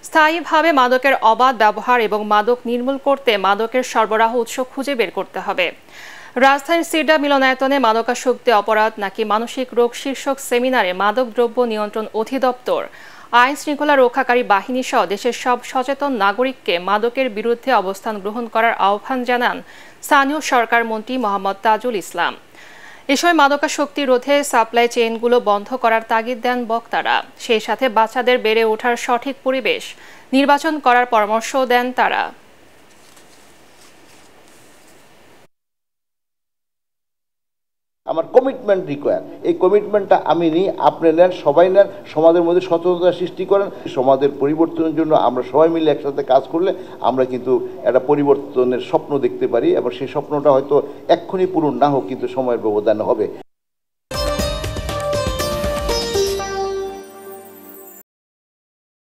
স্থায়ীভাবে মাদকের অবাধ ব্যবহার এবং মাদক নির্মূল করতে মাদকের সরবরাহ উৎস খুঁজে বের করতে হবে। রাজধানীর সিডা মিলনায়তনে মাদকাসক্তি অপরাধ নাকি মানসিক রোগ শীর্ষক সেমিনারে মাদকদ্রব্য নিয়ন্ত্রণ অধিদপ্তর, আইন শৃঙ্খলা রক্ষাকারী বাহিনী সহ দেশের সব সচেতন নাগরিককে মাদকের বিরুদ্ধে অবস্থান গ্রহণ করার আহ্বান জানান স্থানীয় সরকার মন্ত্রী মোহাম্মদ তাজুল ইসলাম। এ সময় মাদকাসক্তি রোধে সাপ্লাই চেইনগুলো বন্ধ করার তাগিদ দেন বক্তারা। সেই সাথে বাচ্চাদের বেড়ে ওঠার সঠিক পরিবেশ নির্বাচন করার পরামর্শও দেন তারা। আমার কমিটমেন্ট রিকোয়ার, এই কমিটমেন্টটা আমি নিই, আপনি নেন, সবাই নেন, সমাজের মধ্যে সচেতনতা সৃষ্টি করেন। সমাজের পরিবর্তনের জন্য আমরা সবাই মিলে একসাথে কাজ করলে আমরা কিন্তু একটা পরিবর্তনের স্বপ্ন দেখতে পারি, এবং সেই স্বপ্নটা হয়তো এক্ষুনি পূরণ না হোক, কিন্তু সময়ের ব্যবধান হবে।